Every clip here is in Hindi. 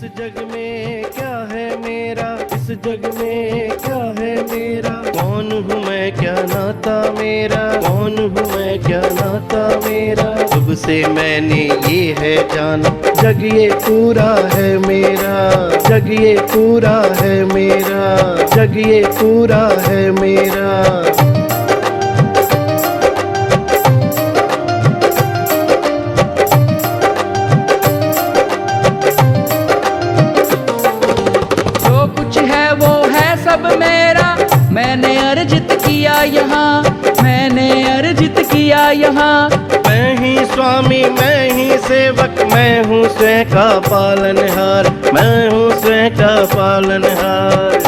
जग में क्या है मेरा, इस जग में क्या है मेरा, कौन हूँ मैं क्या नाता मेरा, कौन हूँ मैं क्या नाता मेरा। अब से मैंने ये है जाना, जग ये पूरा है मेरा, जग ये पूरा है मेरा, जग ये पूरा है मेरा। सब मेरा मैंने अर्जित किया यहाँ, मैंने अर्जित किया यहाँ। मैं ही स्वामी मैं ही सेवक, मैं हूँ स्वयं का पालनहार, मैं हूँ स्वयं का पालनहार।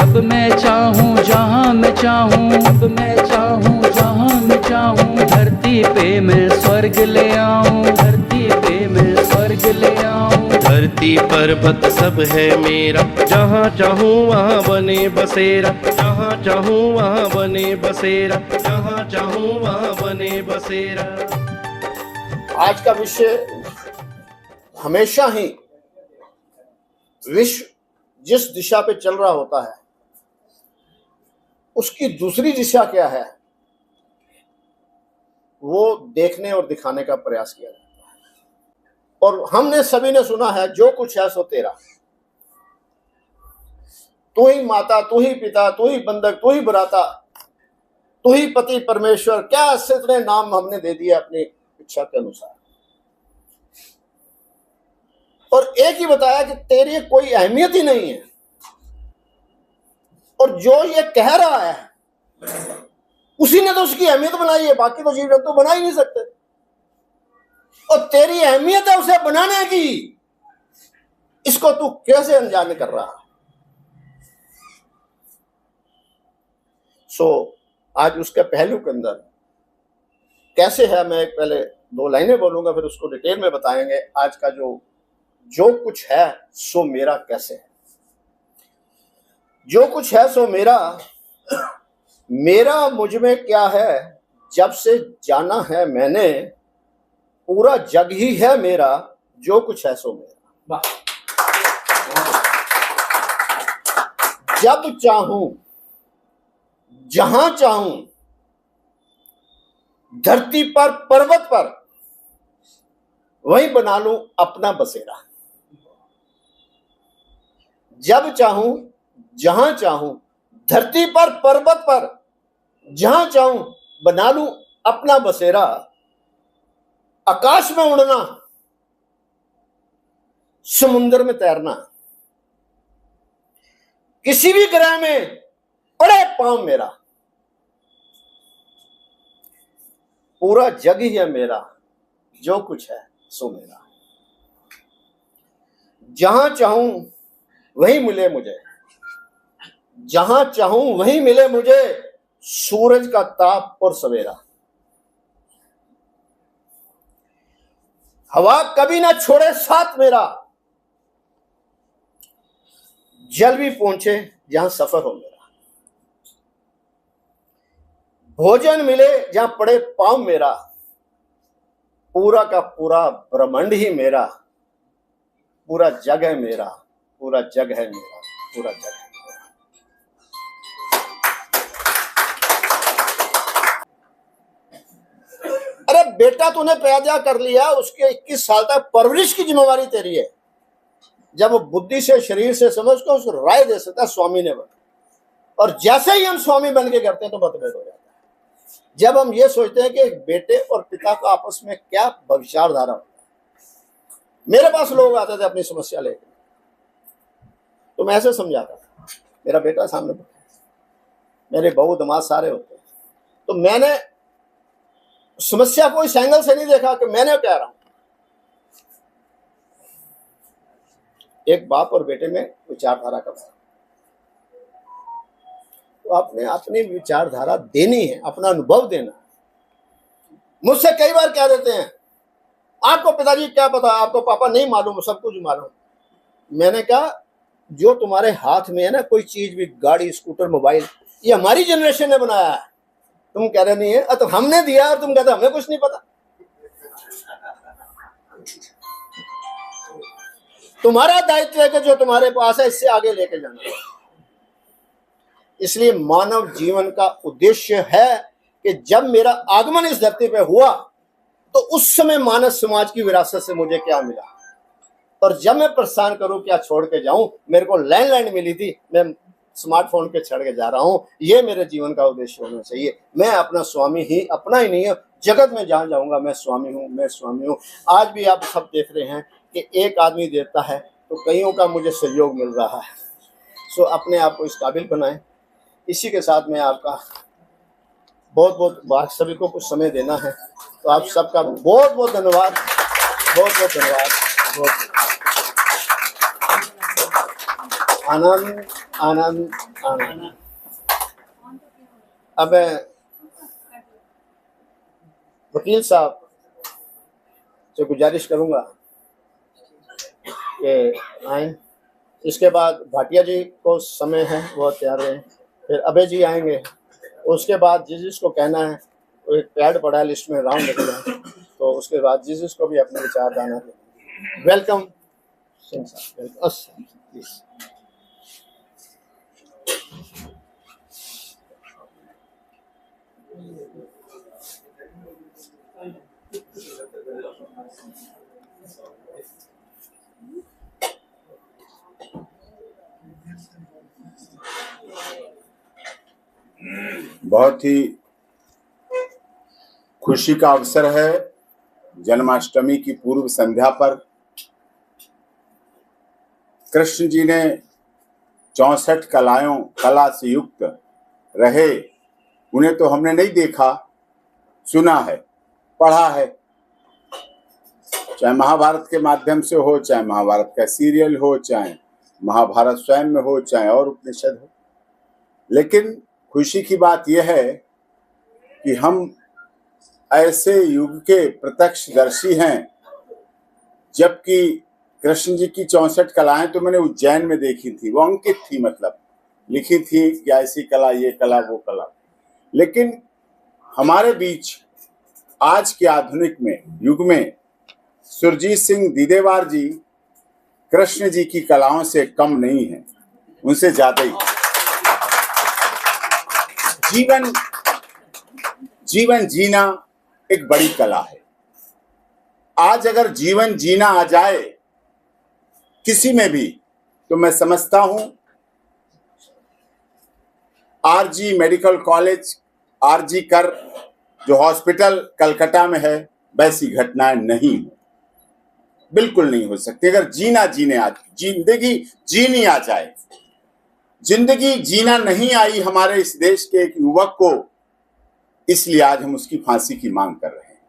अब मैं चाहूँ जहाँ मैं चाहूँ, अब मैं चाहूँ जहाँ मैं चाहूँ, धरती पे मैं स्वर्ग ले आऊँ, धरती पे मैं स्वर्ग ले आऊँ। धरती पर्वत सब है मेरा, जहाँ चाहूँ वहाँ बने बसेरा, जहाँ चाहूँ वहाँ बने बसेरा, जहाँ चाहूँ वहाँ बने बसेरा। आज का विषय हमेशा ही विश्व जिस दिशा पे चल रहा होता है उसकी दूसरी दिशा क्या है वो देखने और दिखाने का प्रयास किया जाता है। और हमने सभी ने सुना है, जो कुछ है सो तेरा, तू ही माता, तू ही पिता, तू ही बंधक, तू ही बराता, तू ही पति परमेश्वर, क्या ऐसे इतने नाम हमने दे दिए अपनी इच्छा के अनुसार। और एक ही बताया कि तेरी कोई अहमियत ही नहीं है। और जो ये कह रहा है उसी ने तो उसकी अहमियत बनाई है, बाकी तो जीव जंतु बना ही नहीं सकते। और तेरी अहमियत है उसे बनाने की, इसको तू कैसे अनजान कर रहा है। आज उसके पहलू के अंदर कैसे है, मैं एक पहले 2 लाइनें बोलूंगा, फिर उसको डिटेल में बताएंगे। आज का जो कुछ है सो मेरा कैसे है। जो कुछ है सो मेरा, मेरा मुझ में क्या है, जब से जाना है मैंने, पूरा जग ही है मेरा, जो कुछ है सो मेरा। जब चाहूं जहां चाहूं, धरती पर पर्वत पर, वहीं बना लूं अपना बसेरा। जब चाहूं जहां चाहूं, धरती पर पर्वत पर, जहां चाहूं बना लूं अपना बसेरा। आकाश में उड़ना, समुद्र में तैरना, किसी भी ग्रह में पड़े पांव मेरा, पूरा जग ही है मेरा, जो कुछ है सो मेरा। जहां चाहूं वहीं मिले मुझे, जहां चाहूं वहीं मिले मुझे, सूरज का ताप और सवेरा। हवा कभी ना छोड़े साथ मेरा, जल भी पहुंचे जहां सफर हो मेरा। भोजन मिले जहां पड़े पांव मेरा, पूरा का पूरा ब्रह्मांड ही मेरा, पूरा जग है मेरा, पूरा जग है मेरा, पूरा जग है। अरे बेटा तूने पैदा कर लिया, उसके 21 साल तक परवरिश की जिम्मेवारी तेरी है। जब वो बुद्धि से शरीर से समझ कर उसको राय दे सकता है, स्वामी ने बना। और जैसे ही हम स्वामी बन के करते हैं तो मतभेद हो जाता है। जब हम ये सोचते हैं कि बेटे और पिता का आपस में क्या भविष्यधारा होता है। मेरे पास लोग आते थे अपनी समस्या लेकर, तो मैं ऐसे समझाता था, मेरा बेटा सामने बैठा है, मेरे बहू दामाद सारे होते हैं, तो मैंने समस्या को इस एंगल से नहीं देखा कि मैंने कह रहा हूं। एक बाप और बेटे में विचारधारा का फर्क, तो आपने अपनी विचारधारा देनी है, अपना अनुभव देना है। मुझसे कई बार कह देते हैं, आपको पिताजी क्या पता, आपको पापा नहीं मालूम, सब कुछ मालूम। मैंने कहा जो तुम्हारे हाथ में है ना, कोई चीज भी, गाड़ी, स्कूटर, मोबाइल, ये हमारी जनरेशन ने बनाया है, तुम कह रहे नहीं है, तो हमने दिया और तुम कहते हमें कुछ नहीं पता। तुम्हारा दायित्व है कि जो तुम्हारे पास है इससे आगे लेके जाना। इसलिए मानव जीवन का उद्देश्य है कि जब मेरा आगमन इस धरती पे हुआ तो उस समय मानव समाज की विरासत से मुझे क्या मिला, और जब मैं प्रस्थान करूं क्या छोड़ के जाऊं। मेरे को लैंडलाइन मिली थी, मैं स्मार्टफोन पे छड़ के जा रहा हूं। ये मेरे जीवन का उद्देश्य होना चाहिए। मैं अपना स्वामी ही, अपना ही नहीं है, जगत में जहां जाऊंगा मैं स्वामी हूं, मैं स्वामी हूं। आज भी आप सब देख रहे हैं कि एक आदमी देता है तो कईयों का मुझे सहयोग मिल रहा है। सो अपने आप को इस काबिल बनाएं। इसी के साथ मैं आपका बहुत बहुत सभी को कुछ समय देना है, तो आप सबका बहुत बहुत धन्यवाद, बहुत बहुत धन्यवाद, बहुत आनंद आनंद आनंद। अब वकील साहब से गुजारिश करूंगा कि आए। इसके बाद भाटिया जी को समय है, वो तैयार रहे। फिर अभय जी आएंगे। उसके बाद जिसको कहना है वो एक पैड पड़ा है लिस्ट में, राउंड रखना है, तो उसके बाद जिसको भी अपने विचार जाना है। वेलकम सिंह साहब, वेलकम प्लीज। बहुत ही खुशी का अवसर है। जन्माष्टमी की पूर्व संध्या पर कृष्ण जी ने 64 कला से युक्त रहे। उन्हें तो हमने नहीं देखा, सुना है, पढ़ा है, चाहे महाभारत के माध्यम से हो, चाहे महाभारत का सीरियल हो, चाहे महाभारत स्वयं में हो, चाहे और उपनिषद हो। लेकिन खुशी की बात यह है कि हम ऐसे युग के प्रत्यक्षदर्शी हैं, जबकि कृष्ण जी की 64 कलाएं तो मैंने उज्जैन में देखी थी, वो अंकित थी, मतलब लिखी थी कि ऐसी कला, ये कला, वो कला। लेकिन हमारे बीच आज के आधुनिक युग में सुरजीत सिंह दीदेवार जी कृष्ण जी की कलाओं से कम नहीं है, उनसे ज्यादा ही। जीवन जीना एक बड़ी कला है। आज अगर जीवन जीना आ जाए किसी में भी, तो मैं समझता हूं आरजी मेडिकल कॉलेज, आरजी कर जो हॉस्पिटल कलकत्ता में है, वैसी घटनाएं नहीं हो, बिल्कुल नहीं हो सकती। अगर जिंदगी जीनी आ जाए। जिंदगी जीना नहीं आई हमारे इस देश के एक युवक को, इसलिए आज हम उसकी फांसी की मांग कर रहे हैं।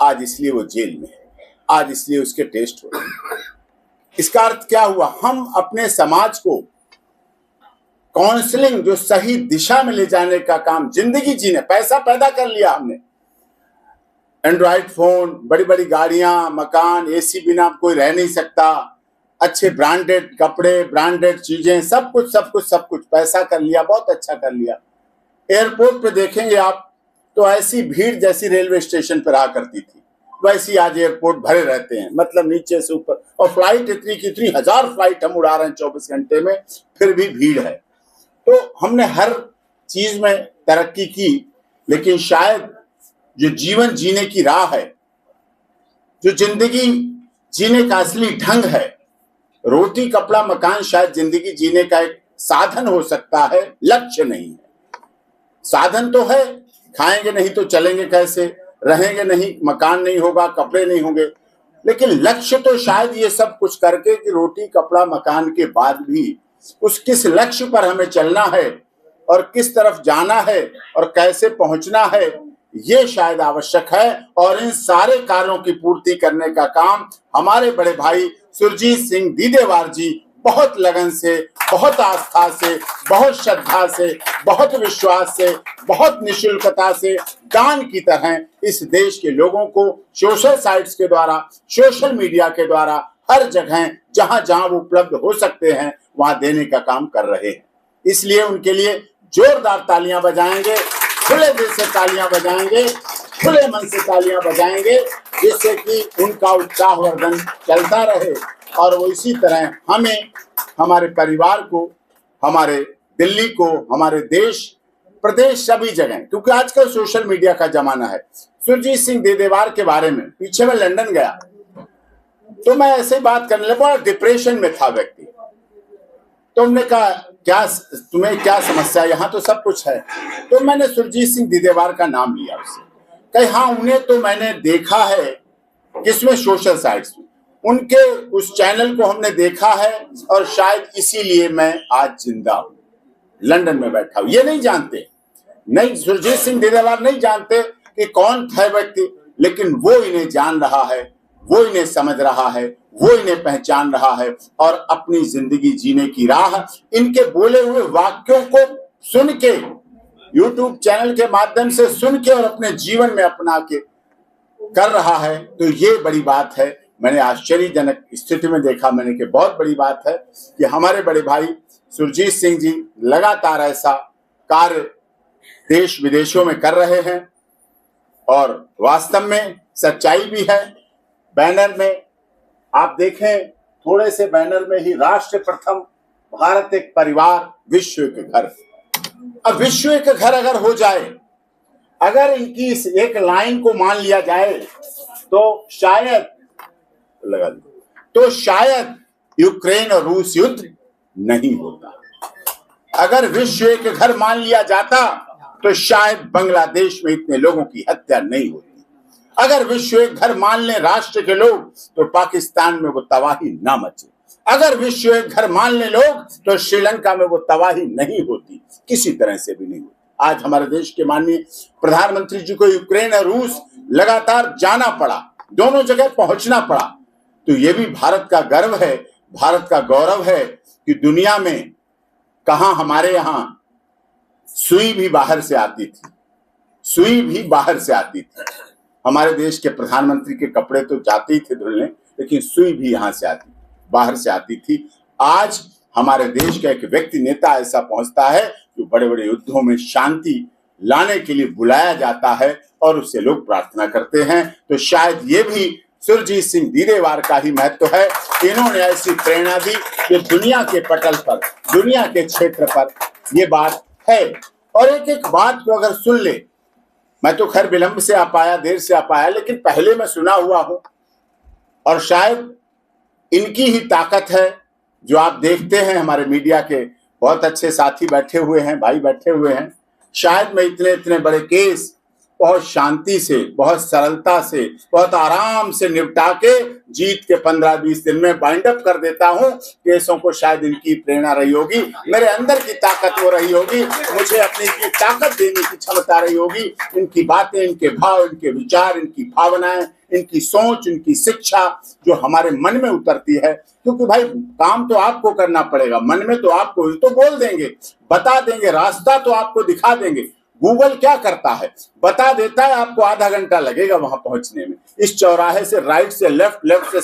आज इसलिए वो जेल में है, आज इसलिए उसके टेस्ट हो रहे हैं। इसका अर्थ क्या हुआ? हम अपने समाज को काउंसलिंग, जो सही दिशा में ले जाने का काम, जिंदगी जीने, पैसा पैदा कर लिया हमने, एंड्रॉइड फोन, बड़ी बड़ी गाड़ियां, मकान, एसी बिना कोई रह नहीं सकता, अच्छे ब्रांडेड कपड़े, ब्रांडेड चीजें, सब कुछ पैसा कर लिया, बहुत अच्छा कर लिया। एयरपोर्ट पे देखेंगे आप तो ऐसी भीड़ जैसी रेलवे स्टेशन पर आ करती थी, वैसी आज एयरपोर्ट भरे रहते हैं, मतलब नीचे से ऊपर। और फ्लाइट इतनी 1000 फ्लाइट हम उड़ा रहे हैं 24 घंटे में, फिर भी भीड़ है। तो हमने हर चीज में तरक्की की, लेकिन शायद जो जीवन जीने की राह है, जो जिंदगी जीने का असली ढंग है, रोटी कपड़ा मकान शायद जिंदगी जीने का एक साधन हो सकता है, लक्ष्य नहीं है। साधन तो है, खाएंगे नहीं तो चलेंगे कैसे, रहेंगे नहीं, मकान नहीं होगा, कपड़े नहीं होंगे, लेकिन लक्ष्य तो शायद ये सब कुछ करके कि रोटी कपड़ा मकान के बाद भी उस किस लक्ष्य पर हमें चलना है और किस तरफ जाना है और कैसे पहुंचना है, ये शायद आवश्यक है। और इन सारे कार्यों की पूर्ति करने का काम हमारे बड़े भाई सुरजीत सिंह दीदेवार जी बहुत लगन से, बहुत आस्था से, बहुत श्रद्धा से, बहुत विश्वास से, बहुत निःशुल्कता से, दान की तरह इस देश के लोगों को सोशल साइट्स के द्वारा, सोशल मीडिया के द्वारा, हर जगह जहां जहां वो उपलब्ध हो सकते हैं वहां देने का काम कर रहे हैं। इसलिए उनके लिए जोरदार तालियां बजाएंगे, खुले दिल से तालियां बजाएंगे, खुले मन से तालियां बजाएंगे, जिससे कि उनका उत्साहवर्धन चलता रहे और वो इसी तरह हमें, हमारे परिवार को, हमारे दिल्ली को, हमारे देश प्रदेश सभी जगह, क्योंकि आजकल सोशल मीडिया का जमाना है। सुरजीत सिंह देदेवार के बारे में, पीछे मैं लंदन गया तो मैं ऐसे बात करने लगा, बड़ा डिप्रेशन में था व्यक्ति। तो हमने कहा क्या तुम्हें क्या समस्या, यहाँ तो सब कुछ है। तो मैंने सुरजीत सिंह देदेवार का नाम लिया उससे, कही हाँ उन्हें तो मैंने देखा है, किसमें, सोशल साइट्स में, उनके उस चैनल को हमने देखा है और शायद इसीलिए मैं आज जिंदा हूं, लंदन में बैठा हूं। ये नहीं जानते, नहीं, सुरजीत सिंह देदेवार नहीं जानते कि कौन था व्यक्ति, लेकिन वो इन्हें जान रहा है, वो इन्हें समझ रहा है, वो इन्हें पहचान रहा है और अपनी जिंदगी जीने की राह इनके बोले हुए वाक्यों को सुन के, यूट्यूब चैनल के माध्यम से सुन के और अपने जीवन में अपना के कर रहा है। तो ये बड़ी बात है। मैंने आश्चर्यजनक स्थिति में देखा मैंने कि बहुत बड़ी बात है कि हमारे बड़े भाई सुरजीत सिंह जी लगातार ऐसा कार्य देश विदेशों में कर रहे हैं और वास्तव में सच्चाई भी है। बैनर में आप देखें, थोड़े से बैनर में ही राष्ट्र प्रथम, भारत एक परिवार, विश्व एक घर। अब विश्व एक घर अगर हो जाए, अगर इनकी इस एक लाइन को मान लिया जाए तो शायद यूक्रेन और रूस युद्ध नहीं होता। अगर विश्व एक घर मान लिया जाता तो शायद बांग्लादेश में इतने लोगों की हत्या नहीं होती। अगर विश्व एक घर मान ले राष्ट्र के लोग तो पाकिस्तान में वो तबाही ना मचे। अगर विश्व एक घर मान ले लोग तो श्रीलंका में वो तबाही नहीं होती, किसी तरह से भी नहीं होती। आज हमारे देश के माननीय प्रधानमंत्री जी को यूक्रेन और रूस लगातार जाना पड़ा, दोनों जगह पहुंचना पड़ा। तो ये भी भारत का गर्व है, भारत का गौरव है कि दुनिया में कहां हमारे यहां सुई भी बाहर से आती थी, सुई भी बाहर से आती थी। हमारे देश के प्रधानमंत्री के कपड़े तो जाते ही थे धुलने, लेकिन सुई भी यहां से आती, बाहर से आती थी। आज हमारे देश का एक व्यक्ति, नेता ऐसा पहुंचता है जो बड़े बड़े युद्धों में शांति लाने के लिए बुलाया जाता है और उससे लोग प्रार्थना करते हैं। तो शायद ये भी सुरजीत सिंह देदेवार का ही महत्व है। इन्होंने ऐसी प्रेरणा दी कि दुनिया के पटल पर, दुनिया के क्षेत्र पर ये बात है। और एक एक बात को अगर सुन ले, मैं तो खैर विलंब से आ पाया, देर से आ पाया, लेकिन पहले मैं सुना हुआ हूं और शायद इनकी ही ताकत है जो आप देखते हैं। हमारे मीडिया के बहुत अच्छे साथी बैठे हुए हैं, भाई बैठे हुए हैं। शायद मैं इतने इतने बड़े केस बहुत शांति से, बहुत सरलता से, बहुत आराम से निपटा के जीत के 15-20 दिन में बाइंड अप कर देता हूं केसों को। शायद इनकी प्रेरणा रही होगी, मेरे अंदर की ताकत वो रही होगी, मुझे अपनी की ताकत देने की क्षमता रही होगी। इनकी बातें, इनके भाव, इनके विचार, इनकी भावनाएं, इनकी सोच, इनकी शिक्षा जो हमारे मन में उतरती है। क्योंकि भाई काम तो आपको करना पड़ेगा, मन में तो आपको तो बोल देंगे, बता देंगे, रास्ता तो आपको दिखा देंगे। गूगल क्या करता है, बता देता है, आपको आधा घंटा लगेगा वहां पहुंचने में। इस चौराहे से राइट से लेफ्ट, लेफ्ट से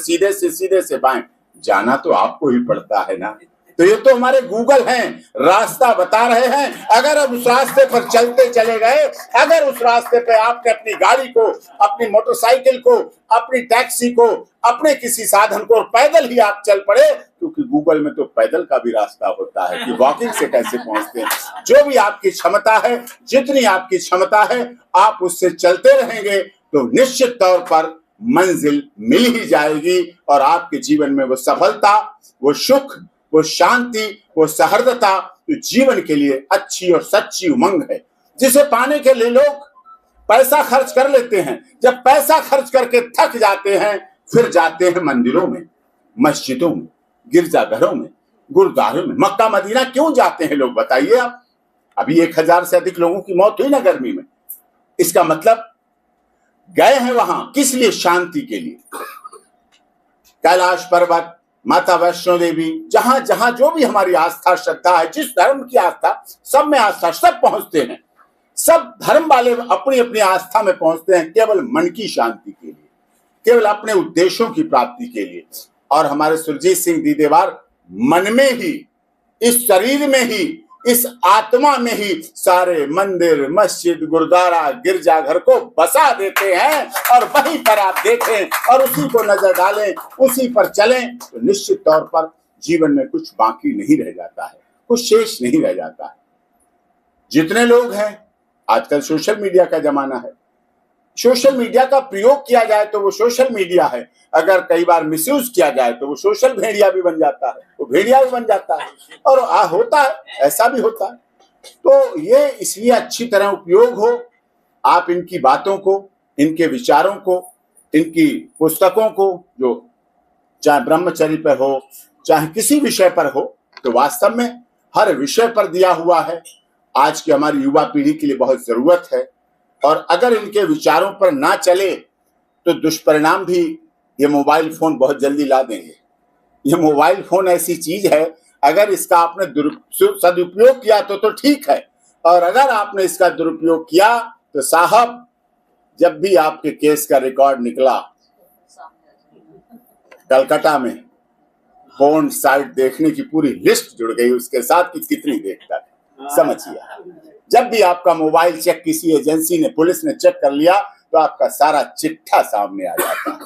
सीधे से बाएं, जाना तो आपको ही पड़ता है ना। तो ये तो हमारे गूगल हैं, रास्ता बता रहे हैं। अगर अब उस रास्ते पर चलते चले गए, अगर उस रास्ते पे आपने अपनी गाड़ी को, अपनी मोटरसाइकिल को, अपनी टैक्सी को, अपने किसी साधन को, और पैदल ही आप चल पड़े, क्योंकि गूगल में तो पैदल का भी रास्ता होता है कि वॉकिंग से कैसे पहुंचते हैं। जो भी आपकी क्षमता है, जितनी आपकी क्षमता है, आप उससे चलते रहेंगे तो निश्चित तौर पर मंजिल मिल ही जाएगी और आपके जीवन में वो सफलता, वो सुख, वो शांति, वो सहृदता जो जीवन के लिए अच्छी और सच्ची उमंग है, जिसे पाने के लिए लोग पैसा खर्च कर लेते हैं। जब पैसा खर्च करके थक जाते हैं, फिर जाते हैं मंदिरों में, मस्जिदों में, गिरजाघरों में, गुरुद्वारों में। मक्का मदीना क्यों जाते हैं लोग, बताइए आप। अभी 1000 से अधिक लोगों की मौत हुई ना गर्मी में। इसका मतलब गए हैं वहां किस लिए? शांति के लिए। कैलाश पर्वत, माता वैष्णो देवी, जहां जहां जो भी हमारी आस्था श्रद्धा है, जिस धर्म की आस्था, सब में आस्था, सब पहुंचते हैं। सब धर्म वाले अपनी अपनी आस्था में पहुंचते हैं केवल मन की शांति के लिए, केवल अपने उद्देश्यों की प्राप्ति के लिए। और हमारे सुरजीत सिंह देदेवार मन में ही, इस शरीर में ही, इस आत्मा में ही सारे मंदिर, मस्जिद, गुरुद्वारा, गिरजाघर को बसा देते हैं और वहीं पर आप देखें और उसी को नजर डालें, उसी पर चलें, तो निश्चित तौर पर जीवन में कुछ बाकी नहीं रह जाता है, कुछ शेष नहीं रह जाता है। जितने लोग हैं, आजकल सोशल मीडिया का जमाना है, सोशल मीडिया का प्रयोग किया जाए तो वो सोशल मीडिया है, अगर कई बार मिसयूज किया जाए तो वो सोशल भेड़िया भी बन जाता है, वो भेड़िया भी बन जाता है। और होता है, ऐसा भी होता है। तो ये इसलिए अच्छी तरह उपयोग हो, आप इनकी बातों को, इनके विचारों को, इनकी पुस्तकों को, जो चाहे ब्रह्मचर्य पर हो, चाहे किसी विषय पर हो, तो वास्तव में हर विषय पर दिया हुआ है। आज की हमारी युवा पीढ़ी के लिए बहुत जरूरत है, और अगर इनके विचारों पर ना चले तो दुष्परिणाम भी ये मोबाइल फोन बहुत जल्दी ला देंगे। ये मोबाइल फोन ऐसी चीज है, अगर इसका आपने सदुपयोग किया तो ठीक है, और अगर आपने इसका दुरुपयोग किया तो साहब, जब भी आपके केस का रिकॉर्ड निकला कलकत्ता में, फोन साइट देखने की पूरी लिस्ट जुड़ गई उसके साथ कि कितनी देखता है, समझिए। जब भी आपका मोबाइल चेक किसी एजेंसी ने, पुलिस ने चेक कर लिया तो आपका सारा चिट्ठा सामने आ जाता है।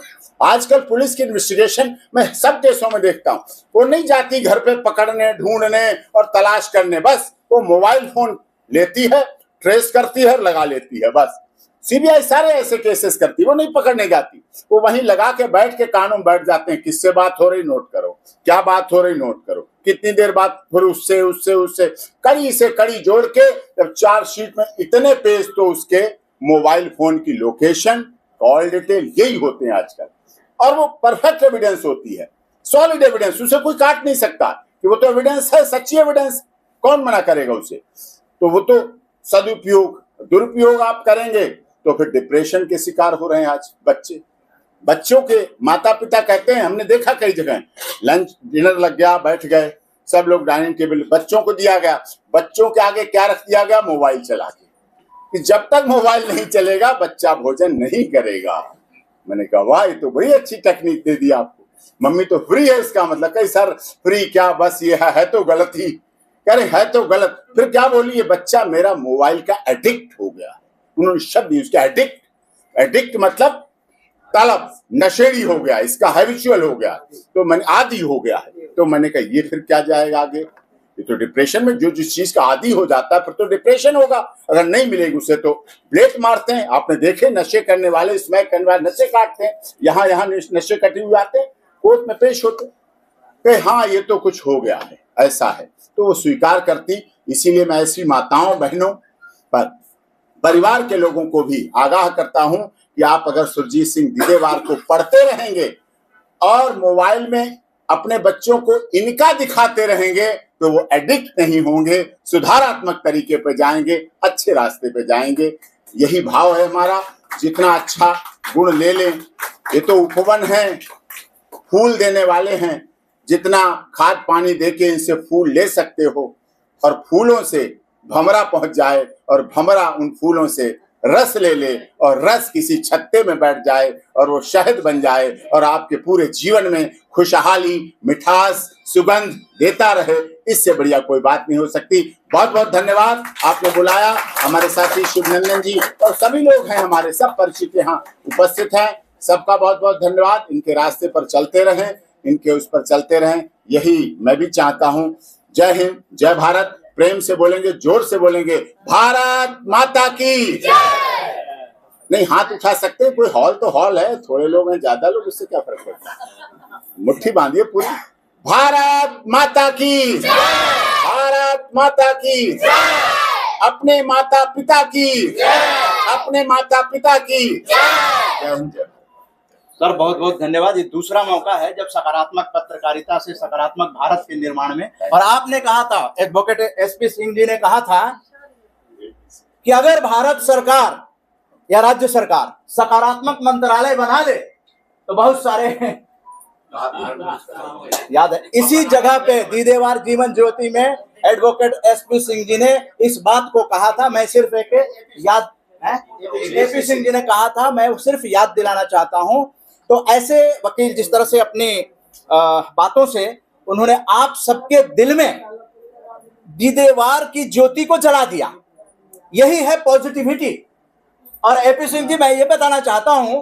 आजकल पुलिस की इन्वेस्टिगेशन मैं सब देशों में देखता हूँ, वो नहीं जाती घर पे पकड़ने, ढूंढने और तलाश करने, बस वो मोबाइल फोन लेती है, ट्रेस करती है, लगा लेती है, बस। सीबीआई सारे ऐसे केसेस करती है, वो नहीं पकड़ने जाती, वो वहीं लगा के बैठ के कानों में बैठ जाते हैं, किससे बात हो रही नोट करो, क्या बात हो रही नोट करो, कितनी देर बाद, फिर उससे उससे उससे कड़ी से कड़ी जोड़ के जब चार्जशीट में इतने पेज, तो उसके मोबाइल फोन की लोकेशन, कॉल डिटेल, यही होते हैं आजकल। और वो परफेक्ट एविडेंस होती है, सॉलिड एविडेंस, उसे कोई काट नहीं सकता कि वो तो एविडेंस है, सच्ची एविडेंस, कौन मना करेगा उसे। तो वो तो सदुपयोग, दुरुपयोग आप करेंगे तो फिर डिप्रेशन के शिकार हो रहे हैं आज बच्चे। बच्चों के माता पिता कहते हैं, हमने देखा कई जगह, लंच डिनर लग गया, बैठ गए सब लोग डाइनिंग टेबल, बच्चों को दिया गया, बच्चों के आगे क्या रख दिया गया, मोबाइल चला के, कि जब तक मोबाइल नहीं चलेगा बच्चा भोजन नहीं करेगा। मैंने कहा वाह, ये तो बड़ी अच्छी टेक्निक दे दी आपको, मम्मी तो फ्री है, इसका मतलब कहीं सर फ्री क्या, बस ये है तो गलत ही, कह रहे है तो गलत, फिर क्या बोली, ये बच्चा मेरा मोबाइल का एडिक्ट हो गया। उन्होंने शब्द यूज किया, एडिक्ट। एडिक्ट मतलब तलब, नशेड़ी हो गया, इसका हैबिचुअल हो गया, तो मैंने आदी हो गया है। तो मैंने कहा ये फिर क्या जाएगा आगे, ये तो डिप्रेशन में, जो जिस चीज का आदी हो जाता है फिर तो डिप्रेशन होगा, अगर नहीं मिलेगी उसे तो ब्लेट मारते हैं। आपने देखे नशे करने वाले, स्मैक करने वाले नशे काटते हैं, यहाँ नशे कटे हुए आते हैं, कोर्ट में पेश होते कि हाँ ये तो कुछ हो गया है, ऐसा है, तो वो स्वीकार करती। इसीलिए मैं ऐसी माताओं बहनों पर, परिवार के लोगों को भी आगाह करता हूं कि आप अगर सुरजीत सिंह दिदेवार को पढ़ते रहेंगे और मोबाइल में अपने बच्चों को इनका दिखाते रहेंगे तो वो एडिक्ट नहीं होंगे, सुधारात्मक तरीके पे जाएंगे, अच्छे रास्ते पे जाएंगे। यही भाव है हमारा। जितना अच्छा गुण ले लें, ये तो उपवन है, फूल देने वाले हैं, जितना खाद पानी देके इनसे फूल ले सकते हो, और फूलों से भंवरा पहुंच जाए और भंवरा उन फूलों से रस ले ले और रस किसी छत्ते में बैठ जाए और वो शहद बन जाए और आपके पूरे जीवन में खुशहाली, मिठास, सुगंध देता रहे, इससे बढ़िया कोई बात नहीं हो सकती। बहुत बहुत धन्यवाद, आपने बुलाया। हमारे साथी शिवनंदन जी और सभी लोग हैं हमारे, सब परिचित यहाँ उपस्थित हैं, सबका बहुत बहुत धन्यवाद। इनके रास्ते पर चलते रहें, इनके उस पर चलते रहें, यही मैं भी चाहता हूँ। जय हिंद, जय भारत। प्रेम से बोलेंगे, जोर से बोलेंगे, भारत माता की जय। नहीं, हाथ उठा सकते हैं, कोई हॉल तो हॉल है, थोड़े लोग हैं, ज्यादा लोग, उससे क्या फर्क पड़ता है। मुट्ठी बांधिए पूरी, भारत माता की जय, भारत माता की जय, अपने माता पिता की जय, अपने माता पिता की जय। सर बहुत बहुत धन्यवाद। ये दूसरा मौका है जब सकारात्मक पत्रकारिता से सकारात्मक भारत के निर्माण में, और आपने कहा था, एडवोकेट एसपी सिंह जी ने कहा था कि अगर भारत सरकार या राज्य सरकार सकारात्मक मंत्रालय बना दे तो बहुत सारे याद है। इसी जगह पे दीदेवार जीवन ज्योति में एडवोकेट एसपी सिंह जी ने इस बात को कहा था। मैं सिर्फ एक याद, एसपी सिंह जी ने कहा था, मैं सिर्फ याद दिलाना चाहता हूं। तो ऐसे वकील जिस तरह से अपनी बातों से उन्होंने आप सबके दिल में दीदेवार की ज्योति को जला दिया। यही है पॉजिटिविटी। और एपी सिंह जी, मैं ये बताना चाहता हूं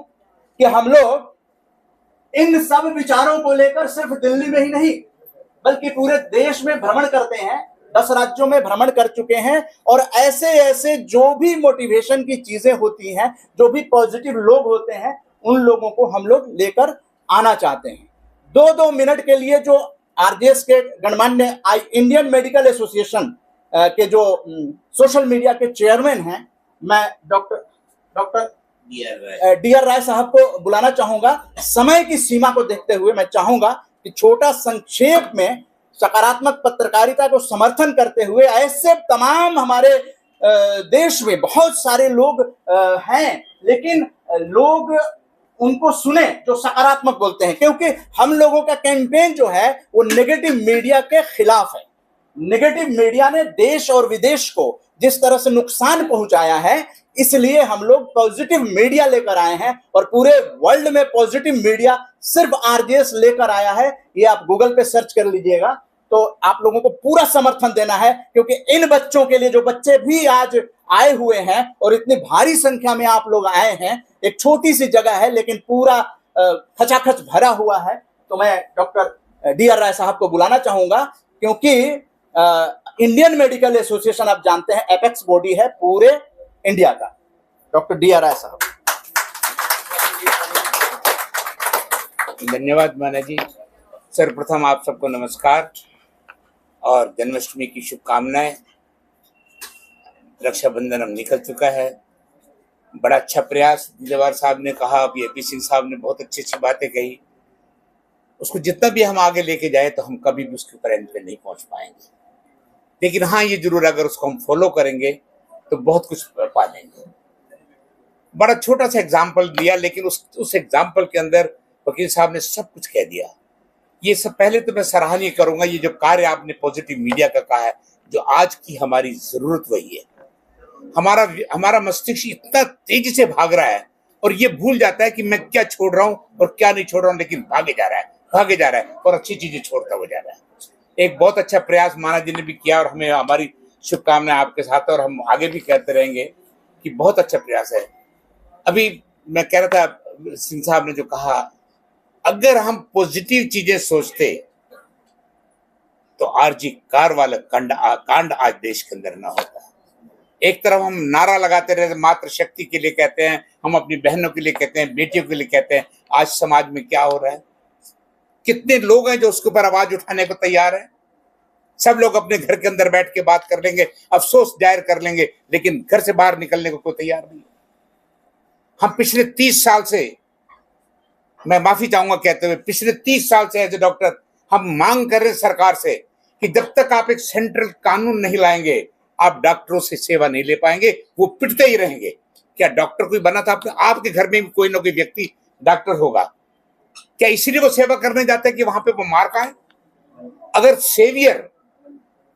कि हम लोग इन सब विचारों को लेकर सिर्फ दिल्ली में ही नहीं बल्कि पूरे देश में भ्रमण करते हैं, 10 राज्यों में भ्रमण कर चुके हैं, और ऐसे ऐसे जो भी मोटिवेशन की चीजें होती हैं, जो भी पॉजिटिव लोग होते हैं, उन लोगों को हम लोग लेकर आना चाहते हैं। 2-2 मिनट के लिए जो आरजेएस के गणमान्य इंडियन मेडिकल एसोसिएशन के जो सोशल मीडिया के चेयरमैन हैं, मैं डॉक्टर डीआर राय साहब को बुलाना चाहूंगा। समय की सीमा को देखते हुए मैं चाहूंगा कि छोटा संक्षेप में सकारात्मक पत्रकारिता को समर्थन करते हुए ऐसे तमाम हमारे देश में बहुत सारे लोग हैं, लेकिन लोग उनको सुने जो सकारात्मक बोलते हैं, क्योंकि हम लोगों का कैंपेन जो है वो नेगेटिव मीडिया के खिलाफ है। नेगेटिव मीडिया ने देश और विदेश को जिस तरह से नुकसान पहुंचाया है, इसलिए हम लोग पॉजिटिव मीडिया लेकर आए हैं, और पूरे वर्ल्ड में पॉजिटिव मीडिया सिर्फ आरजेएस लेकर आया है। ये आप गूगल पे सर्च कर लीजिएगा, तो आप लोगों को पूरा समर्थन देना है, क्योंकि इन बच्चों के लिए, जो बच्चे भी आज आए हुए हैं और इतनी भारी संख्या में आप लोग आए हैं, एक छोटी सी जगह है लेकिन पूरा खचाखच भरा हुआ है। तो मैं डॉक्टर डीआर राय साहब को बुलाना चाहूंगा, क्योंकि इंडियन मेडिकल एसोसिएशन आप जानते हैं एपेक्स बॉडी है पूरे इंडिया का। डॉक्टर डीआर राय साहब। धन्यवाद माना जी। सर्वप्रथम आप सबको नमस्कार और जन्माष्टमी की शुभकामनाएं। रक्षाबंधन अब निकल चुका है। बड़ा अच्छा प्रयास दीदेवार साहब ने कहा, अभी एपी सिंह साहब ने बहुत अच्छी अच्छी बातें कही। उसको जितना भी हम आगे लेके जाए तो हम कभी भी उसके ऊपर एंड पे नहीं पहुंच पाएंगे, लेकिन हाँ ये जरूर अगर उसको हम फॉलो करेंगे तो बहुत कुछ पा लेंगे। बड़ा छोटा सा एग्जाम्पल दिया, लेकिन उस एग्जाम्पल के अंदर वकील साहब ने सब कुछ कह दिया। ये सब पहले तो मैं सराहनीय करूंगा, ये जो कार्य आपने पॉजिटिव मीडिया का कहा है, जो आज की हमारी जरूरत वही है। हमारा मस्तिष्क इतना तेजी से भाग रहा है और ये भूल जाता है कि मैं क्या छोड़ रहा हूं और क्या नहीं छोड़ रहा हूं, लेकिन भागे जा रहा है और अच्छी चीजें छोड़ता हुआ जा रहा है। एक बहुत अच्छा प्रयास माना जी ने भी किया और हमें हमारी शुभकामनाएं आपके साथ, और हम आगे भी कहते रहेंगे कि बहुत अच्छा प्रयास है। अभी मैं कह रहा था सिंह साहब ने जो कहा, अगर हम पॉजिटिव चीजें सोचते तो आरजी कार वाला कांड आज देश के अंदर ना होता। एक तरफ हम नारा लगाते रहे मातृ शक्ति के लिए कहते हैं, हम अपनी बहनों के लिए कहते हैं, बेटियों के लिए कहते हैं, आज समाज में क्या हो रहा है? कितने लोग हैं जो उसके ऊपर आवाज उठाने को तैयार हैं? सब लोग अपने घर के अंदर बैठ के बात कर लेंगे, अफसोस जाहिर कर लेंगे, लेकिन घर से बाहर निकलने को कोई तैयार नहीं। हम पिछले 30 साल से, मैं माफी चाहूंगा कहते हुए, पिछले 30 साल से एज ए डॉक्टर हम मांग कर रहे हैं सरकार से कि जब तक आप एक सेंट्रल कानून नहीं लाएंगे आप डॉक्टरों से सेवा नहीं ले पाएंगे, वो पिटते ही रहेंगे। क्या डॉक्टर कोई बना था? आपके घर में भी कोई ना कोई व्यक्ति डॉक्टर होगा, क्या इसीलिए वो सेवा करने जाते हैं कि वहां पे वो मार खाए? अगर सेवियर